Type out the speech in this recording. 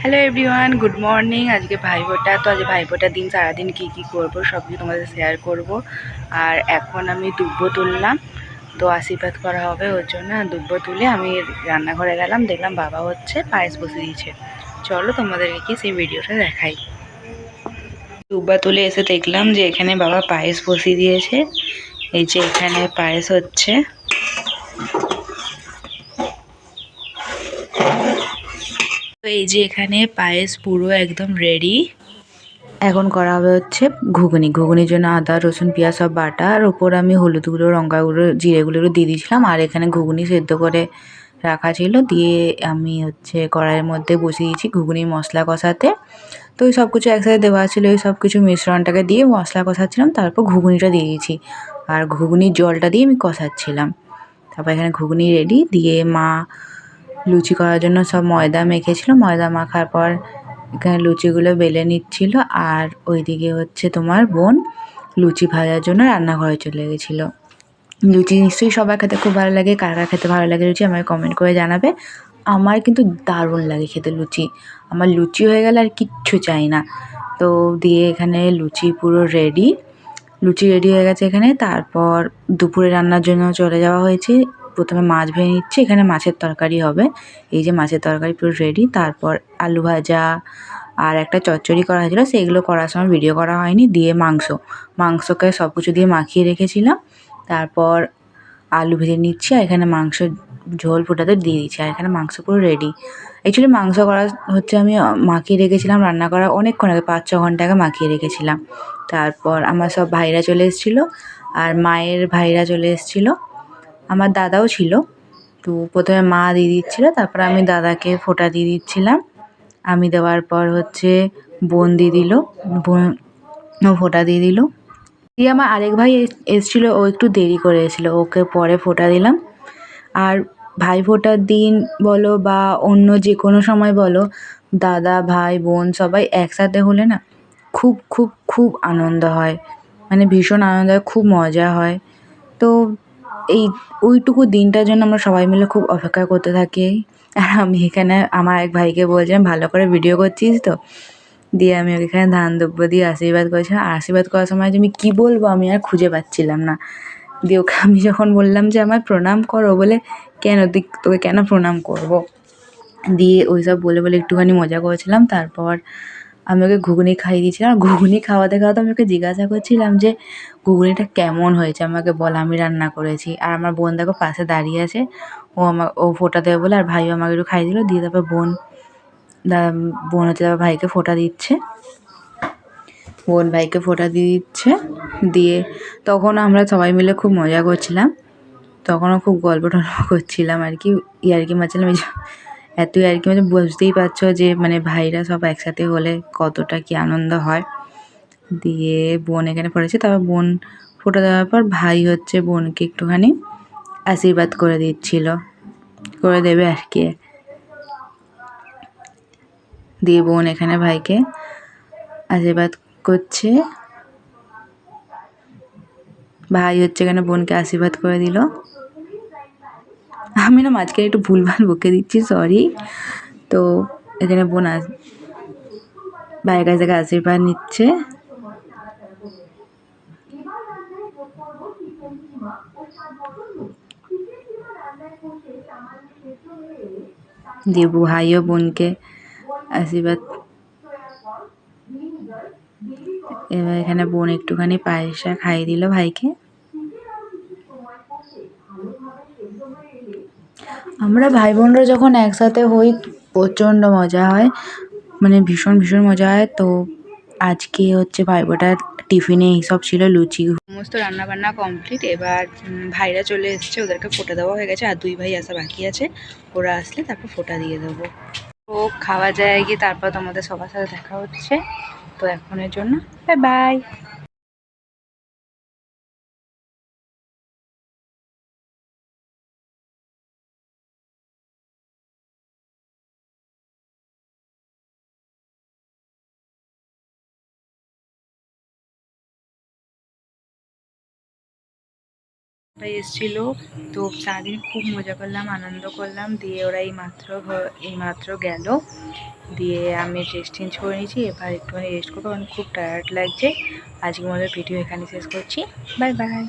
Hello everyone, good morning. আজকে ভাইফোঁটা, তো আজ ভাইফোঁটার দিন সারাদিন কী কী করবো সব কিছু তোমাদের শেয়ার করব। আর এখন আমি দুব্ব তুললাম, তো আশীর্বাদ করা হবে ওর জন্য। দুব্ব তুলে আমি রান্নাঘরে গেলাম, দেখলাম বাবা হচ্ছে পায়েস বসে দিয়েছে। চলো তোমাদেরকে কি সেই ভিডিওটা দেখাই। দুব্বা তুলে এসে দেখলাম যে এখানে বাবা পায়েস বসিয়ে দিয়েছে। এই যে এখানে পায়েস হচ্ছে। তো এই যে এখানে পায়েস পুরো একদম রেডি। এখন করা হবে হচ্ছে ঘুগনি। ঘুগনির জন্য আদা রসুন পেঁয়াজ সব বাটা, আর ওপর আমি হলুদ গুঁড়ো লঙ্কা গুঁড়ো জিরে গুঁড়ো দিয়ে দিয়েছিলাম। আর এখানে ঘুগনি সেদ্ধ করে রাখা ছিল, দিয়ে আমি হচ্ছে কড়াইয়ের মধ্যে বসিয়ে দিয়েছি ঘুগনির মশলা কষাতে। তো ওই সব কিছু একসাথে দেওয়া ছিল, ওই সব কিছু মিশ্রণটাকে দিয়ে মশলা কষাচ্ছিলাম, তারপর ঘুগনিটা দিয়ে দিয়েছি। আর ঘুগনির জলটা দিয়ে আমি কষাচ্ছিলাম। তারপর এখানে ঘুগনি রেডি। দিয়ে মা লুচি করার জন্য সব ময়দা মেখেছিল, ময়দা মাখার পর এখানে লুচিগুলো বেলে নিচ্ছিল। আর ওইদিকে হচ্ছে তোমার বোন লুচি ভাজার জন্য রান্নাঘরে চলে গেছিলো। লুচি নিশ্চয়ই সবার খেতে খুব ভালো লাগে। কার কার খেতে ভালো লাগে লুচি আমাকে কমেন্ট করে জানাবে। আমার কিন্তু দারুণ লাগে খেতে লুচি। আমার লুচি হয়ে গেলে আর কিচ্ছু চাই না। তো দিয়ে এখানে লুচি পুরো রেডি। লুচি রেডি হয়ে গেছে এখানে। তারপর দুপুরে রান্নার জন্য চলে যাওয়া হয়েছে। প্রথমে মাছ ভেজে নিচ্ছে, এখানে মাছের তরকারি হবে। এই যে মাছের তরকারি পুরো রেডি। তারপর আলু ভাজা আর একটা চচ্চড়ি করা হয়েছিল, সেইগুলো করার সময় ভিডিও করা হয়নি। দিয়ে মাংসকে সব কিছু দিয়ে মাখিয়ে রেখেছিলাম। তারপর আলু ভেজে নিচ্ছি, আর এখানে মাংস ঝোল ফোটাতে দিয়ে দিচ্ছি। আর এখানে মাংস পুরো রেডি। অ্যাকচুয়ালি মাংস করা হচ্ছে আমি মাখিয়ে রেখেছিলাম, রান্না করা অনেকক্ষণ আগে 5-6 ঘন্টা আগে মাখিয়ে রেখেছিলাম। তারপর আমার সব ভাইরা চলে এসেছিলো, আর মায়ের ভাইরা চলে এসেছিলো, আমার দাদাও ছিল। তো প্রথমে মা দিয়ে দিচ্ছিলো, তারপর আমি দাদাকে ফোঁটা দিয়ে দিচ্ছিলাম। আমি দেওয়ার পর হচ্ছে বোন দিয়ে দিল, বোন ফোঁটা দিয়ে দিল। দিয়ে আমার আরেক ভাই এসেছিলো, ও একটু দেরি করে এসেছিলো, ওকে পরে ফোঁটা দিলাম। আর ভাইফোঁটার দিন বলো বা অন্য যে কোনো সময় বলো, দাদা ভাই বোন সবাই একসাথে হলে না খুব খুব খুব আনন্দ হয়, মানে ভীষণ আনন্দ হয়, খুব মজা হয়। তো এই ওইটুকু দিনটার জন্য আমরা সবাই মিলে খুব অপেক্ষা করতে থাকি। আর আমি এখানে আমার এক ভাইকে বলছিলাম, ভালো করে ভিডিও করছিস তো? দিয়ে আমি ওকে এখানে ধান দুব্ব দিয়ে আশীর্বাদ করেছিলাম। আর আশীর্বাদ করার সময় যে আমি কী বলবো আমি আর খুঁজে পাচ্ছিলাম না। দিয়ে ওকে আমি যখন বললাম যে আমায় প্রণাম করো, বলে কেন, তোকে কেন প্রণাম করবো? দিয়ে ওই সব বলে বলে একটুখানি মজা করেছিলাম। তারপর আমি ওকে ঘুগনি খাইয়ে দিয়েছিলাম। আর ঘুগনি খাওয়াতে খাওয়াতে আমি ওকে জিজ্ঞাসা করছিলাম যে ঘুগনিটা কেমন হয়েছে, আমাকে বল, আমি রান্না করেছি। আর আমার বোন দেখো পাশে দাঁড়িয়ে আছে, ও ফোঁটা দেবে বলে, আর ভাইও আমাকে একটু খাইয়ে দিল। দিয়ে তারপর বোন হচ্ছে তারপর ভাইকে ফোঁটা দিচ্ছে, বোন ভাইকে ফোঁটা দিয়ে দিচ্ছে। দিয়ে তখন আমরা সবাই মিলে খুব মজা করছিলাম, তখনও খুব গল্প টল্প করছিলাম আর কি, ইয়ার্কি মারছিলাম। এত ইয়ার্কি মানে বুঝতেই পারছো যে মানে ভাইরা সব একসাথে হলে কতটা কি আনন্দ হয়। দিয়ে বোন এখানে পড়েছে, তারপর বোন ফোঁটা দেওয়ার পর ভাই হচ্ছে বোনকে একটুখানি আশীর্বাদ করে দিচ্ছিল, করে দেবে আর কি। দিয়ে বোন এখানে ভাইকে আশীর্বাদ করছে, ভাই হচ্ছে এখানে বোনকে আশীর্বাদ করে দিল। আমি না মাঝখানে একটু ভুলভাল বকে দিচ্ছি, সরি। তো এখানে বোন ভাইয়ের কাছ থেকে আশীর্বাদ নিচ্ছে। দিয়ে ভাইও বোনকে আশীর্বাদ। এবার এখানে বোন একটুখানি পায়েসটা খাইয়ে দিল ভাইকে। আমরা ভাই বোনরা যখন একসাথে হই প্রচণ্ড মজা হয়, মানে ভীষণ ভীষণ মজা হয়। তো আজকে হচ্ছে ভাইফোঁটার টিফিনে এইসব ছিল, লুচি। সমস্ত রান্নাবান্না কমপ্লিট। এবার ভাইরা চলে এসছে, ওদেরকে ফোঁটা দেওয়া হয়ে গেছে। আর 2 ভাই আসা বাকি আছে, ওরা আসলে তারপর ফোঁটা দিয়ে দেবো। ও খাওয়া যায় গিয়ে, তারপর তোমাদের সবার সাথে দেখা হচ্ছে। তো এখনের জন্য বাই বাই। ভাই এসেছিলো, তো সারাদিন খুব মজা করলাম, আনন্দ করলাম। দিয়ে ওরা এইমাত্র গেল। দিয়ে আমি ড্রেস চেঞ্জ করে নিয়েছি, এবার একটুখানি রেস্ট করবো কারণ খুব টায়ার্ড লাগছে। আজকের মতো ভিডিও এখানে শেষ করছি। Bye bye.